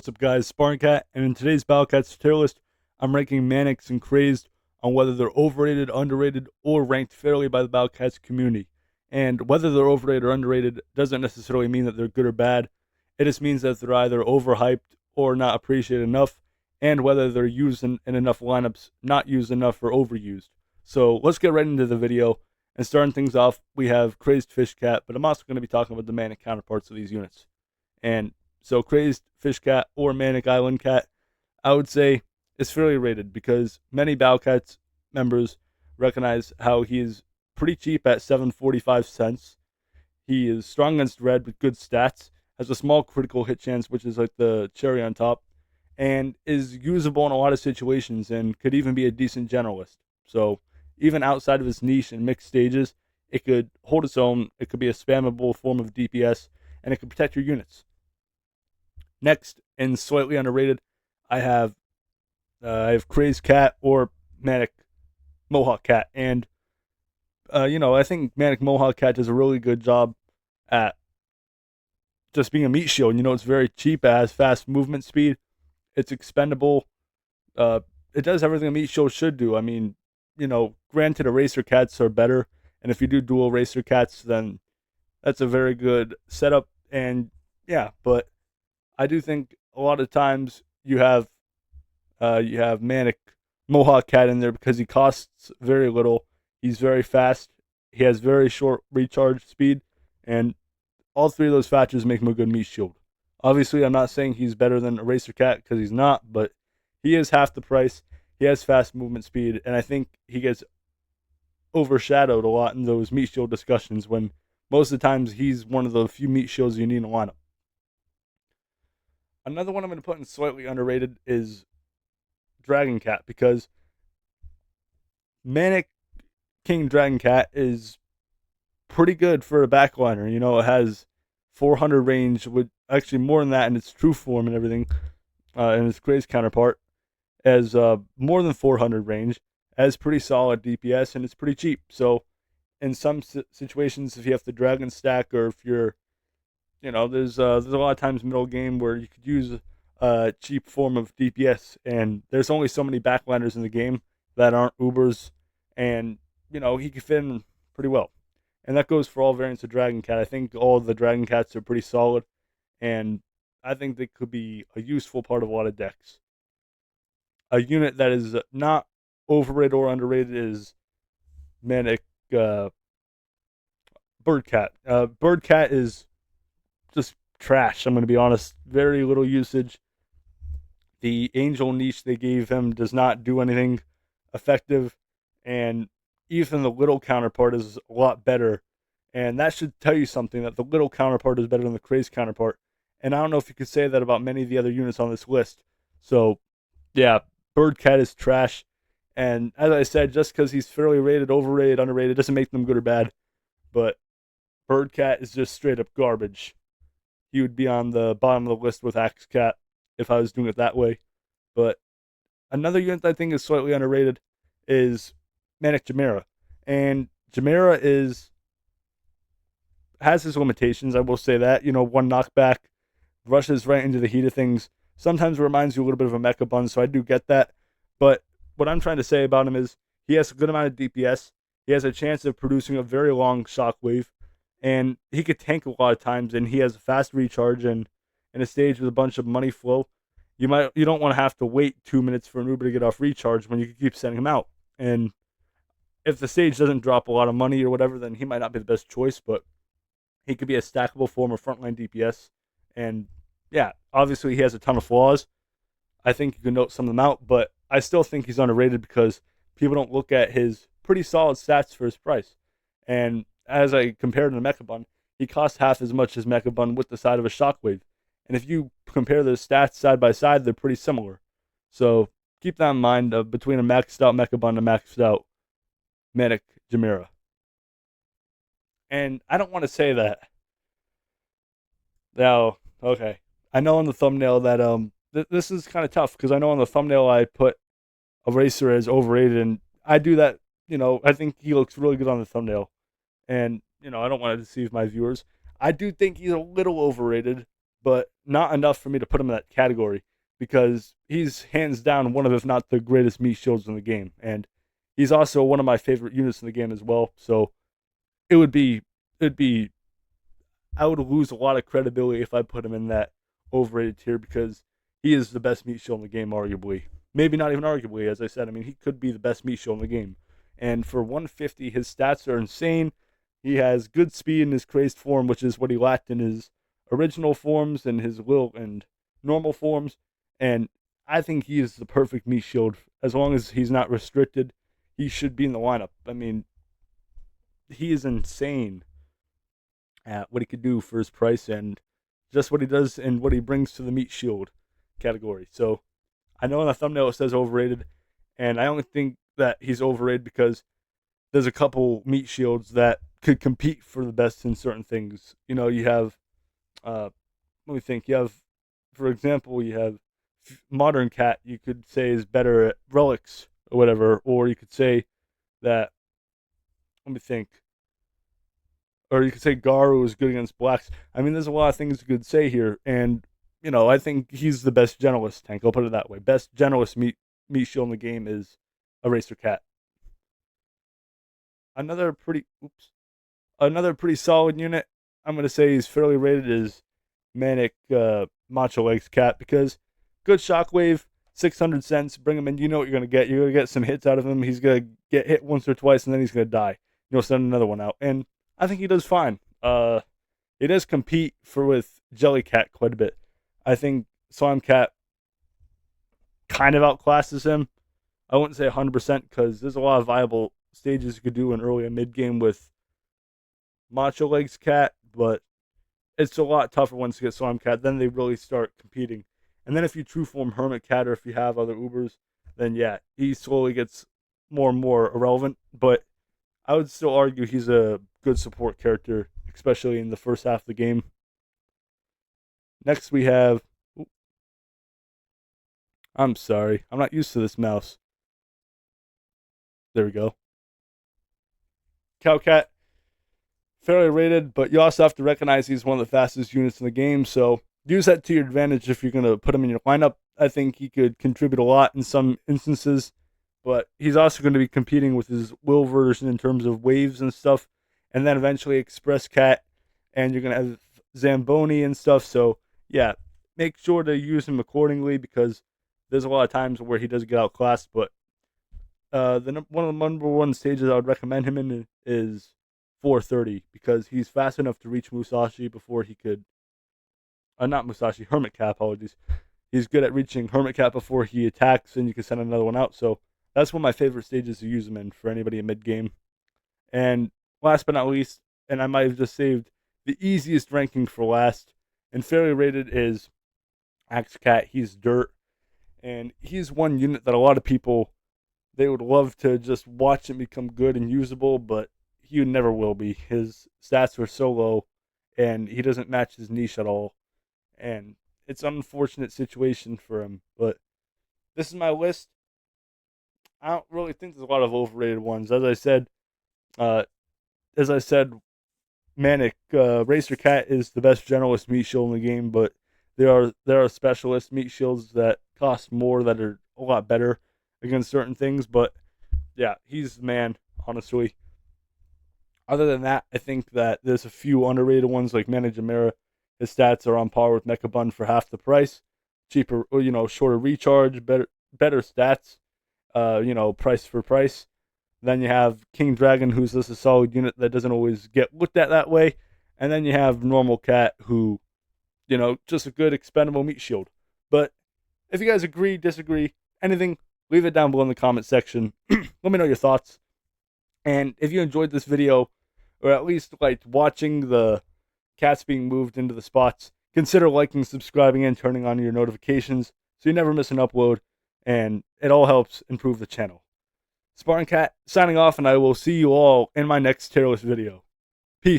What's up, guys? Sparncat, and in today's Battlecats tier list, I'm ranking Manics and Crazed on whether they're overrated, underrated, or ranked fairly by the Battlecats community. And whether they're overrated or underrated doesn't necessarily mean that they're good or bad. It just means that they're either overhyped or not appreciated enough, and whether they're used in enough lineups, not used enough, or overused. So let's get right into the video. And starting things off, we have Crazed Fish Cat, but I'm also going to be talking about the Manic counterparts of these units. And so Crazed Fish Cat or Manic Island Cat, I would say is fairly rated because many Battlecats members recognize how he is pretty cheap at 7.45 cents. He is strong against red with good stats, has a small critical hit chance, which is like the cherry on top, and is usable in a lot of situations and could even be a decent generalist. So even outside of his niche and mixed stages, it could hold its own. It could be a spammable form of DPS, and it could protect your units. Next, and slightly underrated, I have Crazed Cat or Manic Mohawk Cat, and I think Manic Mohawk Cat does a really good job at just being a meat shield. It's very cheap, it has fast movement speed, it's expendable. Uh, it does everything a meat shield should do. I mean, granted, eraser cats are better, and if you do dual eraser cats, then that's a very good setup. And yeah, but I do think a lot of times you have Manic Mohawk Cat in there because he costs very little. He's very fast. He has very short recharge speed, and all three of those factors make him a good meat shield. Obviously, I'm not saying he's better than Eraser Cat because he's not, but he is half the price. He has fast movement speed, and I think he gets overshadowed a lot in those meat shield discussions when most of the times he's one of the few meat shields you need in a lineup. Another one I'm going to put in slightly underrated is Dragon Cat because Manic King Dragon Cat is pretty good for a backliner. It has 400 range, with actually more than that in its true form and everything, and its Crazed counterpart as more than 400 range, has pretty solid DPS, and it's pretty cheap. So in some situations, if you have to dragon stack, or if you're, there's a lot of times middle game where you could use a cheap form of DPS, and there's only so many backliners in the game that aren't Ubers, and he can fit in pretty well. And that goes for all variants of Dragon Cat. I think all of the Dragon Cats are pretty solid, and I think they could be a useful part of a lot of decks. A unit that is not overrated or underrated is Manic Bird Cat. Bird Cat is just trash. I'm going to be honest. Very little usage. The Angel niche they gave him does not do anything effective, and even the little counterpart is a lot better. And that should tell you something, that the little counterpart is better than the crazed counterpart. And I don't know if you could say that about many of the other units on this list. So, yeah, Bird Cat is trash. And as I said, just because he's fairly rated, overrated, underrated, doesn't make them good or bad. But Bird Cat is just straight up garbage. He would be on the bottom of the list with Axe Cat if I was doing it that way. But another unit I think is slightly underrated is Manic Chimera. And Chimera has his limitations, I will say that. One knockback, rushes right into the heat of things. Sometimes reminds you a little bit of a Mecha Bun, so I do get that. But what I'm trying to say about him is he has a good amount of DPS. He has a chance of producing a very long shockwave, and he could tank a lot of times, and he has a fast recharge, and in a stage with a bunch of money flow, you don't want to have to wait 2 minutes for an Uber to get off recharge when you can keep sending him out. And if the stage doesn't drop a lot of money or whatever, then he might not be the best choice, but he could be a stackable form of frontline DPS. And yeah, obviously he has a ton of flaws. I think you can note some of them out, but I still think he's underrated because people don't look at his pretty solid stats for his price. And as I compared him to Mechabun, he costs half as much as Mechabun with the side of a Shockwave. And if you compare the stats side by side, they're pretty similar. So keep that in mind between a maxed out Mechabun and a maxed out Manic Jamira. And I don't want to say that. Now, okay. I know on the thumbnail that this is kind of tough because I know on the thumbnail I put Eraser as overrated, and I do that. I think he looks really good on the thumbnail, and I don't want to deceive my viewers. I do think he's a little overrated, but not enough for me to put him in that category because he's hands down one of, if not the greatest meat shields in the game. And he's also one of my favorite units in the game as well. So it'd be I would lose a lot of credibility if I put him in that overrated tier because he is the best meat shield in the game, arguably. Maybe not even arguably, as I said. I mean, he could be the best meat shield in the game. And for 150, his stats are insane. He has good speed in his crazed form, which is what he lacked in his original forms and his will and normal forms. And I think he is the perfect meat shield. As long as he's not restricted, he should be in the lineup. I mean, he is insane at what he could do for his price and just what he does and what he brings to the meat shield category. So I know in the thumbnail it says overrated, and I only think that he's overrated because there's a couple meat shields that could compete for the best in certain things. You know, you have, let me think, you have, for example, you have Modern Cat, you could say is better at relics or whatever, or you could say that, let me think, or you could say Garu is good against blacks. I mean, there's a lot of things you could say here, and I think he's the best generalist tank. I'll put it that way. Best generalist meat shield in the game is Eraser Cat. Another pretty another pretty solid unit. I'm gonna say he's fairly rated is Manic Macho Legs Cat because good shockwave, 600 cents. Bring him in. You know what you're gonna get. You're gonna get some hits out of him. He's gonna get hit once or twice, and then he's gonna die. You'll send another one out, and I think he does fine. He does compete with Jellycat quite a bit. I think Slime Cat kind of outclasses him. I wouldn't say 100% because there's a lot of viable stages you could do in early and mid game with Macho Legs Cat, but it's a lot tougher once you get Slime Cat. Then they really start competing. And then if you true form Hermit Cat or if you have other Ubers, then yeah, he slowly gets more and more irrelevant. But I would still argue he's a good support character, especially in the first half of the game. Next we have. I'm sorry, I'm not used to this mouse. There we go. Cowcat, fairly rated, but you also have to recognize he's one of the fastest units in the game. So use that to your advantage if you're going to put him in your lineup. I think he could contribute a lot in some instances, but he's also going to be competing with his Will version in terms of waves and stuff, and then eventually Express Cat, and you're going to have Zamboni and stuff. So yeah, make sure to use him accordingly because there's a lot of times where he does get outclassed. But one of the number one stages I would recommend him in is 430 because he's fast enough to reach Musashi before he could. Not Musashi, Hermit Cat. Apologies. He's good at reaching Hermit Cat before he attacks, and you can send another one out. So that's one of my favorite stages to use him in for anybody in mid game. And last but not least, and I might have just saved the easiest ranking for last, and fairly rated is Axe Cat. He's dirt, and he's one unit that a lot of people they would love to just watch him become good and usable, but he never will be. His stats are so low, and he doesn't match his niche at all. And it's an unfortunate situation for him. But this is my list. I don't really think there's a lot of overrated ones. Uh, as I said, Manic Racer Cat is the best generalist meat shield in the game, but there are specialist meat shields that cost more that are a lot better against certain things. But yeah, he's the man, honestly. Other than that, I think that there's a few underrated ones like Mana Jamera. His stats are on par with Mecha Bun for half the price. Cheaper, shorter recharge, better stats. Price for price. Then you have King Dragon, who's just a solid unit that doesn't always get looked at that way. And then you have Normal Cat, who, just a good expendable meat shield. But if you guys agree, disagree, anything, leave it down below in the comment section. Let me know your thoughts. And if you enjoyed this video, or at least liked watching the cats being moved into the spots, consider liking, subscribing, and turning on your notifications so you never miss an upload. And it all helps improve the channel. Spartan Cat signing off, and I will see you all in my next tier list video. Peace.